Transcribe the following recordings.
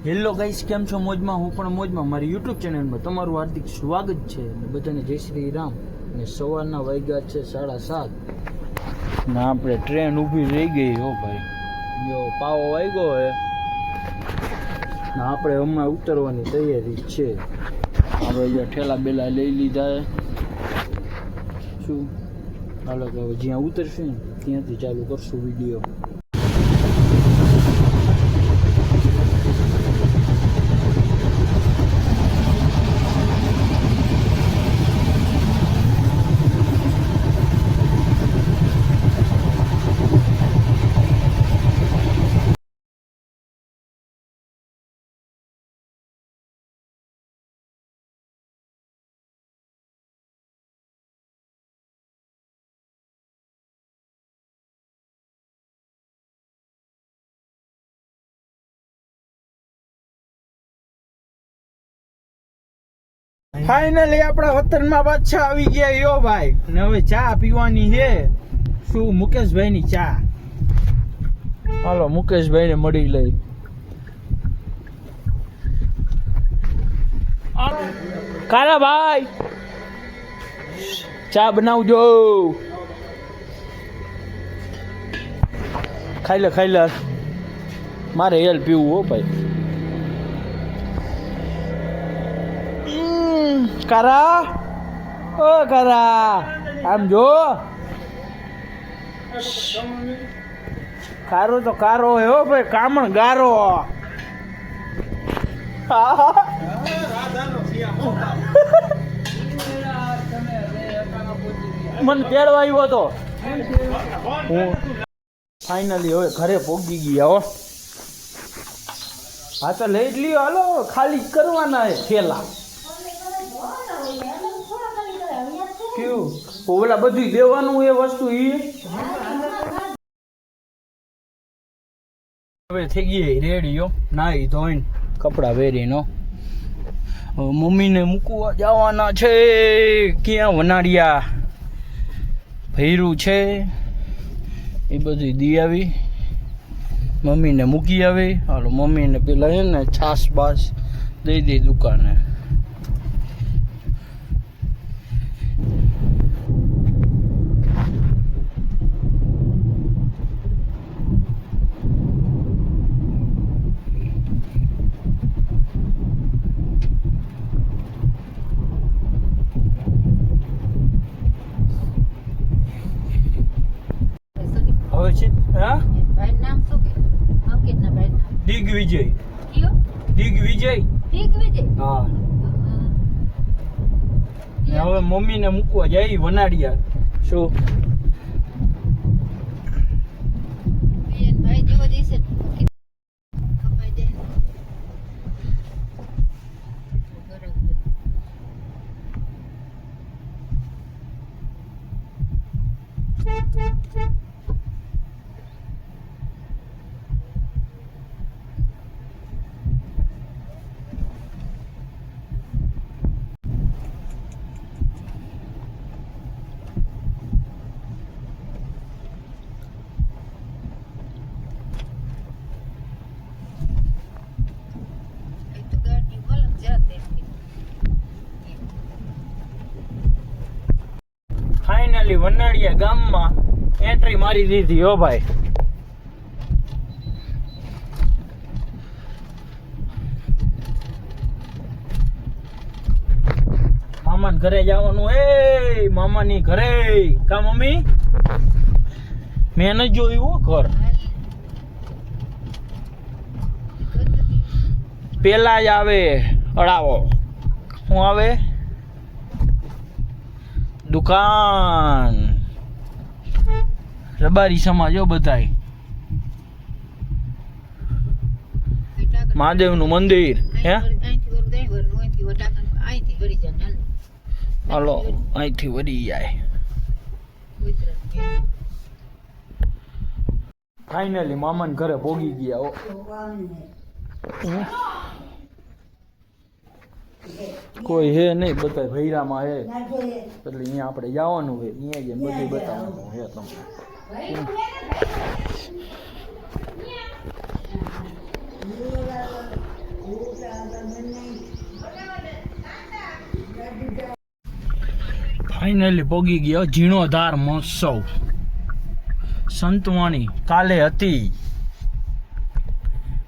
Hello guys, કેમ છો? મોજમાં? હું પણ મોજમાં. મારી યુટ્યુબ ચેનલમાં તમારું હાર્દિક સ્વાગત છે. બધાને જય શ્રી રામ. અને સવારના વાગ્યા છે 7:30 ને આપણે ટ્રેન ઊભી રહી ગઈ. હો ભાઈ, જો પાવો વાગ્યો હે ને આપણે હમણાં ઉતરવાની તૈયારી છે. આપણે જે ઠેલા બેલા લઈ લીધા હે શું હાલો કે હવે જ્યાં ઉતરશું ને ત્યાંથી ચાલુ કરશું વિડીયો. ફાઇનલી આપણા વતનમાં પાછા આવી ગયા યો ભાઈ. ને હવે ચા પીવાની છે. શું મુકેશભાઈ ની ચા? હાલો મુકેશભાઈ ને મળી લઈ. કાલા ભાઈ ચા બનાવજો. ખાઈ લે મારે હેલ પીવું હો ભાઈ. કારા ઓ કારા આમ જો. કારો તો કારો હે હો ભાઈ, કામણ ગારો. મને તેડવા આવ્યો હતો હું. ફાઇનલી હવે ઘરે પહોંચી ગયા હો. હા તો લઈ જ લ્યો, હાલો ખાલી કરવાના હે થેલા. કેવું ઓલા બધું દેવાનું એ વસ્તુ ઈ હવે થઈ ગઈ રેડી હો. નાઈ ધોઈને કપડા પહેરીનો મમ્મીને મૂકવા જવાના છે. ક્યાં? વનાડિયા ભૈરું છે એ બધું દી આવી. મમ્મીને મૂકી આવી. હાલો મમ્મીને પેલા છે ને છાસ બાસ દઈ દે દુકાને. દિગ્વિજય હા. હવે મમ્મીને મૂકવા જાય વનાડિયા. શું ફાઇનલી વનાડિયા ગામમાં એન્ટ્રી મારી દીધી હો ભાઈ. મામાને ઘરે જવાનું. એ મામાની ઘરે કા મમ્મી? મેં ન જોયું ઘર. પેલા જ આવે અડાવો. શું આવે? દુકાન. રબારી સમાજો બધાય. મહાદેવનું મંદિર હે. હાલો અહીંથી વળી જાય. ફાઇનલી મામાને ઘરે ભોગી ગયા. કોઈ હે નહીં, બધા ભૈરામાં હે એટલે અહીંયા આપણે જવાનું હોય. અહીંયા જ બધું બતાવવાનું હે તમને. ફાઇનલી પોગી ગયો જીર્ણોધાર મહોત્સવ. સંતવાણી કાલે હતી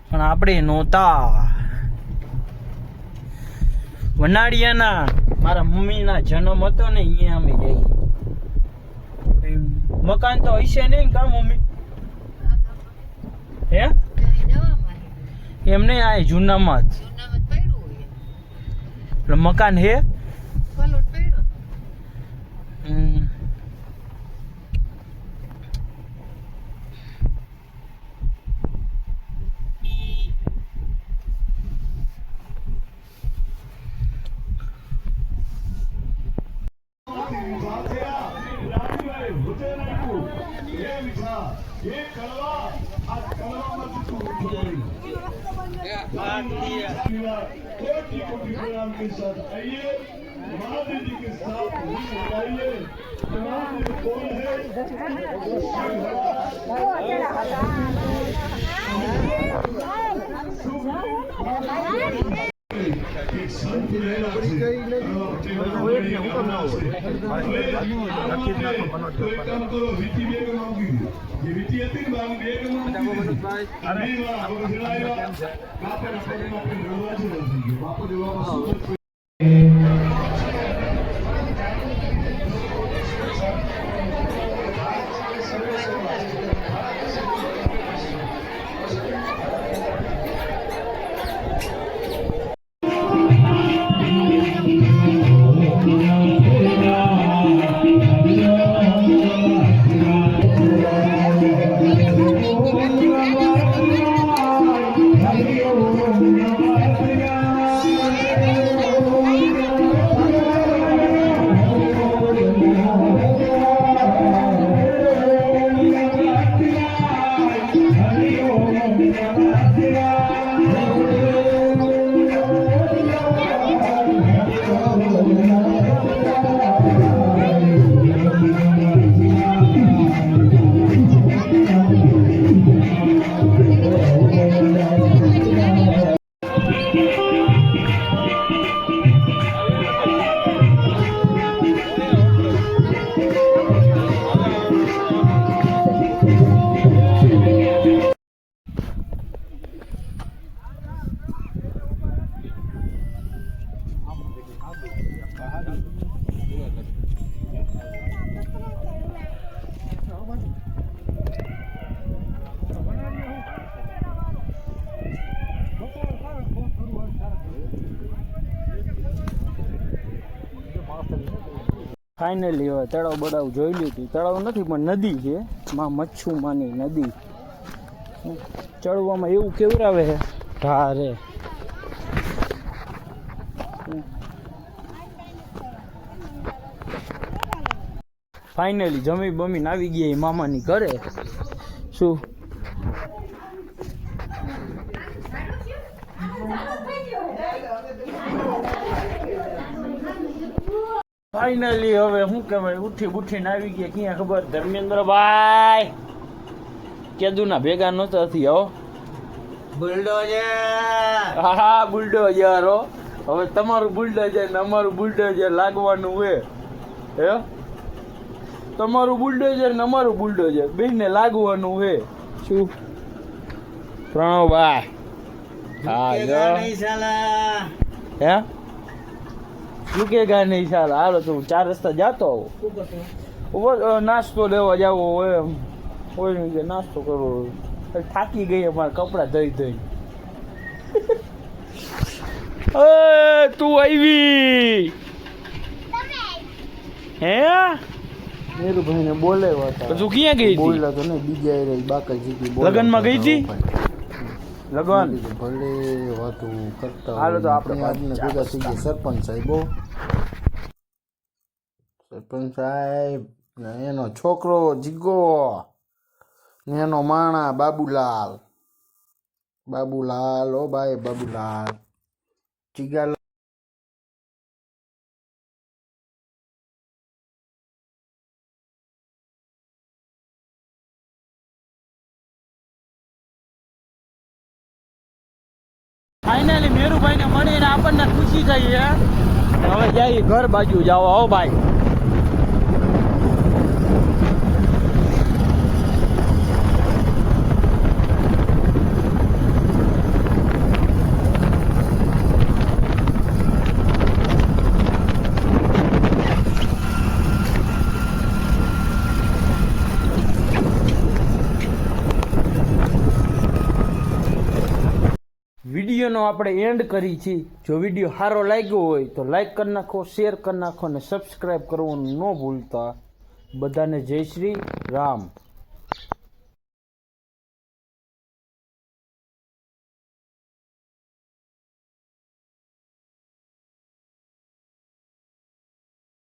પણ આપણે નહોતા. વનાડિયાના મારા મમ્મીના જન્મ હતો ને અહીંયા અમે જઈએ. મકાન તો હશે નહીં કા મમ્મી? હે એમને આ જૂનામાં જ એટલે મકાન હે. के साथ आइए महादेव जी के साथ आइए. महादेव कौन है? एक संत रहना तो एक काम करो वीटी बेग मांगी ये वीटी હતી ને બામ બેગ માંગી અને વાહ ગુજરાયા કાપે આપણે દરવાજો નથી ગયો બાપુ દેવામાં સુપર. ફાઇનલી હવે તળાવ બળાવ જોઈ લીધું. તળાવ નથી પણ નદી છે, માં મચ્છુમાની નદી. ચડવામાં એવું કેવરાવે છે ઢારે. ફાઇનલી જમી બમીને આવી ગયા મામાની ઘરે. શું ફાઇનલી હવે શું કહેવાય ઉઠીને આવી ગયા ક્યાં ખબર? ધર્મેન્દ્રભાઈ કેદુના ભેગા નહોતા થયા હો. બુલડોઝર. હા બુલડોઝર હો. હવે તમારું બુલડોઝર ને અમારું બુલડોઝર લાગવાનું હોય હે. તમારું બુલડોઝર ને અમારું બુલડોઝર બેને લાગવાનું હોય. શું પ્રણવભાઈ? હા હે રૂકેગા નહીં ચાલ. હાલો તો 4 રસ્તા જાતો આવો. નાસ્તો લેવા જાવો હોય હોય કે નાસ્તો કરવો. થાકી ગઈ અમારા કપડા ધોઈ ધોઈ. તું આવી હે? નીરુભાઈ ને બોલાવ્યા હતા. તું ક્યાં ગઈ? બોલ્યા તો નહીં, બીજા રહી બાકલજી લગનમાં ગઈ હતી. લગન ભલે વાતો કરતા. હાલો તો આપણે આજને ભેગા થઈ ગયા સરપંચ સાહેબો. સરપંચ સાહેબ ને એનો છોકરો જીગો ને એનો માણા બાબુલાલ. બાબુલાલ ઓ ભાઈ બાબુલાલ. જીગા ફાઇનલી મેરુભાઈને મળીને આપણને ખુશી થઈ છે. હવે જઈએ ઘર બાજુ જાઓ. આવો ભાઈ. વિડીયોનો આપણે એન્ડ કરી છીએ. જો વિડીયો સારો લાગ્યો હોય તો લાઈક કરી નાખો, શેર કરી નાખો અને સબસ્ક્રાઈબ કરવાનું ન ભૂલતા. બધાને જય શ્રી રામ.